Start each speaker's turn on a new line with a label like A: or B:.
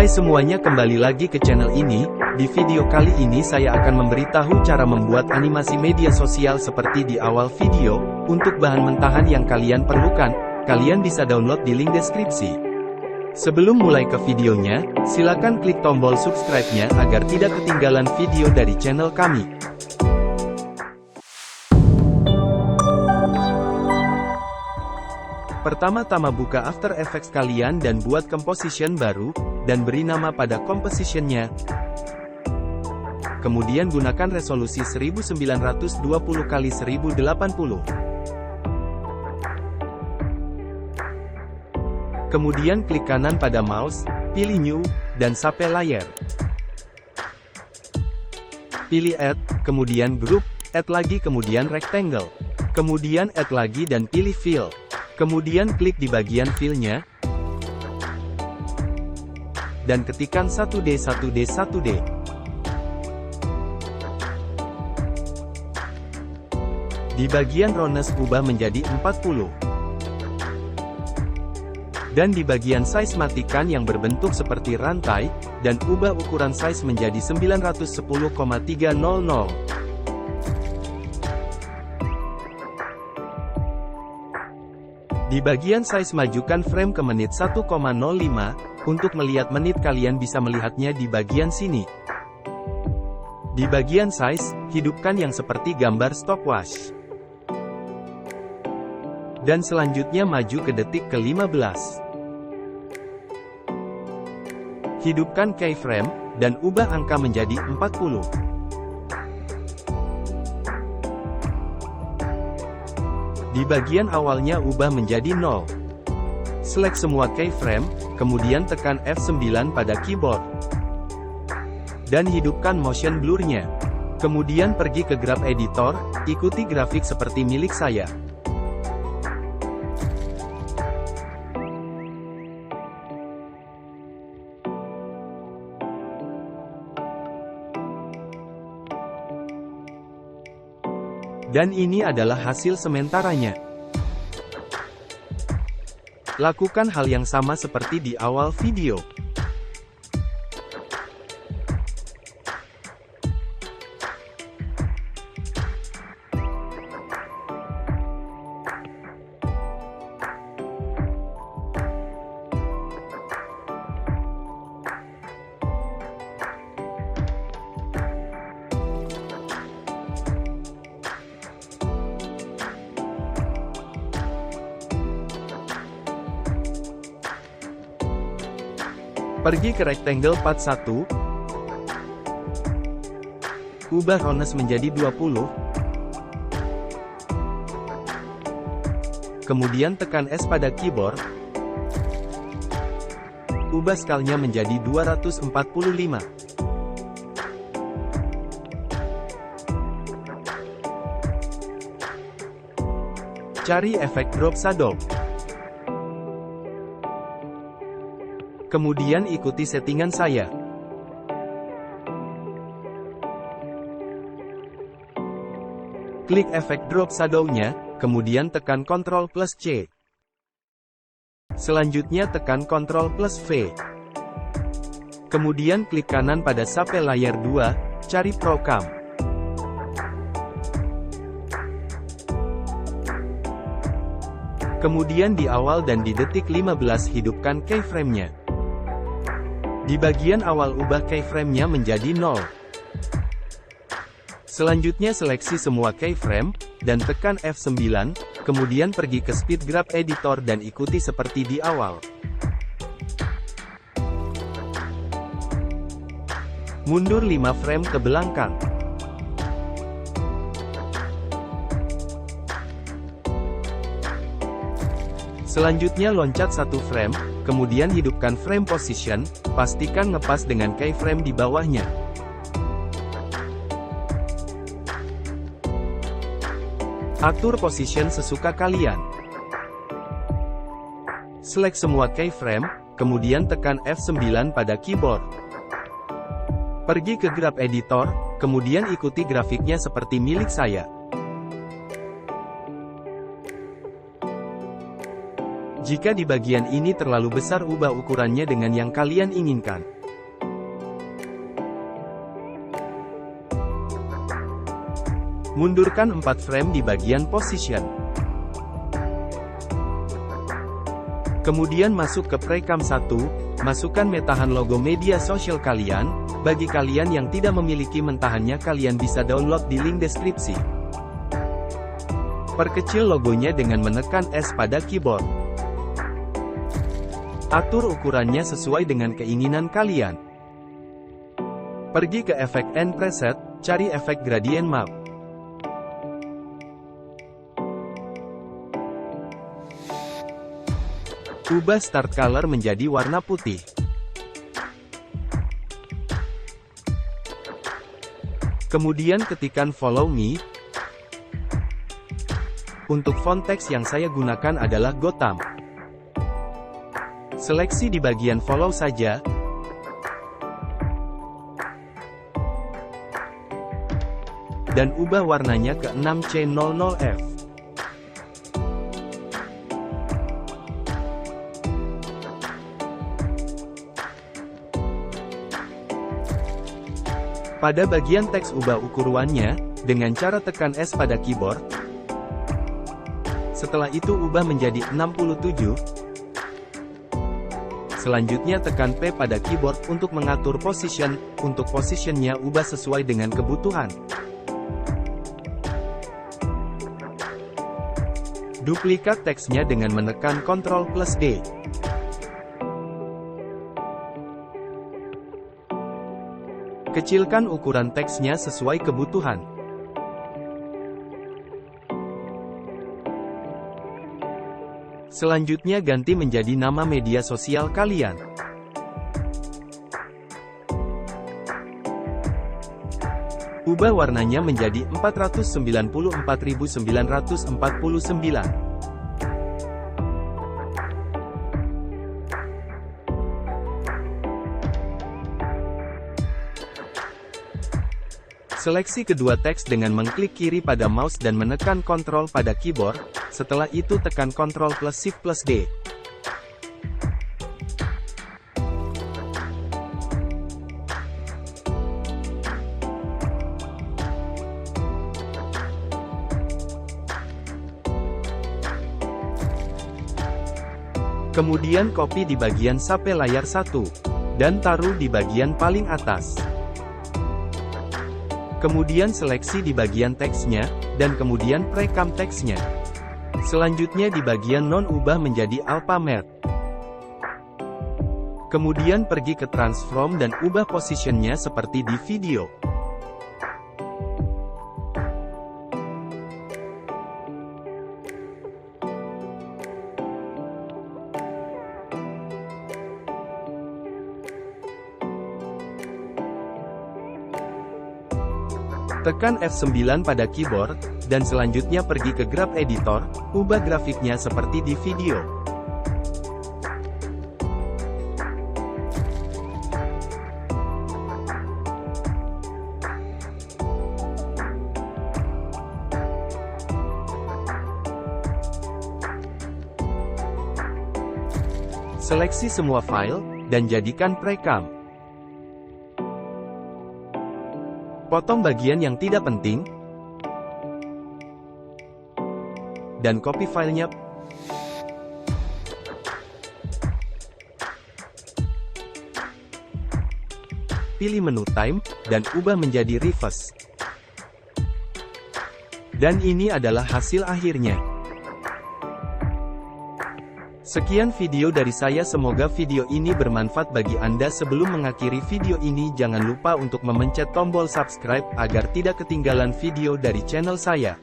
A: Hai semuanya, kembali lagi ke channel ini. Di video kali ini saya akan memberitahu cara membuat animasi media sosial seperti di awal video. Untuk bahan mentahan yang kalian perlukan, kalian bisa download di link deskripsi. Sebelum mulai ke videonya, silakan klik tombol subscribe-nya agar tidak ketinggalan video dari channel kami. Pertama-tama buka After Effects kalian dan buat composition baru, dan beri nama pada composition-nya. Kemudian gunakan resolusi 1920x1080. Kemudian klik kanan pada mouse, pilih New, dan sape layar. Pilih Add, kemudian Group, Add lagi kemudian Rectangle. Kemudian Add lagi dan pilih Fill. Kemudian klik di bagian fill-nya, dan ketikkan 1D. Di bagian roughness ubah menjadi 40. Dan di bagian size matikan yang berbentuk seperti rantai, dan ubah ukuran size menjadi 910,300. Di bagian size majukan frame ke menit 1,05, untuk melihat menit kalian bisa melihatnya di bagian sini. Di bagian size, hidupkan yang seperti gambar stopwatch. Dan selanjutnya maju ke detik ke-15. Hidupkan keyframe, dan ubah angka menjadi 40. Di bagian awalnya ubah menjadi 0. Select semua keyframe, kemudian tekan F9 pada keyboard. Dan hidupkan motion blur-nya. Kemudian pergi ke graph editor, ikuti grafik seperti milik saya. Dan ini adalah hasil sementaranya. Lakukan hal yang sama seperti di awal video. Pergi ke Rectangle Part 1. Ubah roughness menjadi 20. Kemudian tekan S pada keyboard. Ubah scale-nya menjadi 245. Cari efek drop shadow. Kemudian ikuti settingan saya. Klik efek drop shadow-nya, kemudian tekan Ctrl+C. Selanjutnya tekan Ctrl+V. Kemudian klik kanan pada sape layar 2, cari Procam. Kemudian di awal dan di detik 15 hidupkan keyframe-nya. Di bagian awal ubah keyframe-nya menjadi 0. Selanjutnya seleksi semua keyframe, dan tekan F9, kemudian pergi ke Speed Graph Editor dan ikuti seperti di awal. Mundur 5 frame ke belakang. Selanjutnya loncat 1 frame, kemudian hidupkan frame position, pastikan ngepas dengan keyframe di bawahnya. Atur position sesuka kalian. Select semua keyframe, kemudian tekan F9 pada keyboard. Pergi ke Graph Editor, kemudian ikuti grafiknya seperti milik saya. Jika di bagian ini terlalu besar, ubah ukurannya dengan yang kalian inginkan. Mundurkan 4 frame di bagian position. Kemudian masuk ke Precam 1, masukkan metahan logo media sosial kalian. Bagi kalian yang tidak memiliki mentahannya, kalian bisa download di link deskripsi. Perkecil logonya dengan menekan S pada keyboard. Atur ukurannya sesuai dengan keinginan kalian. Pergi ke efek and preset, cari efek gradient map. Ubah start color menjadi warna putih. Kemudian ketikkan follow me. Untuk font teks yang saya gunakan adalah Gotham. Seleksi di bagian follow saja. Dan ubah warnanya ke 6C00F. Pada bagian teks ubah ukurannya, dengan cara tekan S pada keyboard. Setelah itu ubah menjadi 67. Selanjutnya tekan P pada keyboard untuk mengatur position. Untuk positionnya ubah sesuai dengan kebutuhan. Duplikat teksnya dengan menekan Ctrl+D. Kecilkan ukuran teksnya sesuai kebutuhan. Selanjutnya ganti menjadi nama media sosial kalian. Ubah warnanya menjadi 494.949. Seleksi kedua teks dengan mengklik kiri pada mouse dan menekan Ctrl pada keyboard. Setelah itu tekan Ctrl+Shift+D. Kemudian copy di bagian samping layar 1. Dan taruh di bagian paling atas. Kemudian seleksi di bagian teksnya, dan kemudian Precam teksnya. Selanjutnya di bagian non ubah menjadi Alpha-Matte. Kemudian pergi ke Transform dan ubah positionnya seperti di video. Tekan F9 pada keyboard, dan selanjutnya pergi ke Graph Editor, ubah grafiknya seperti di video. Seleksi semua file, dan jadikan Precam. Potong bagian yang tidak penting, dan copy filenya. Pilih menu Time, dan ubah menjadi Reverse. Dan ini adalah hasil akhirnya. Sekian video dari saya, semoga video ini bermanfaat bagi Anda. Sebelum mengakhiri video ini, jangan lupa untuk memencet tombol subscribe, agar tidak ketinggalan video dari channel saya.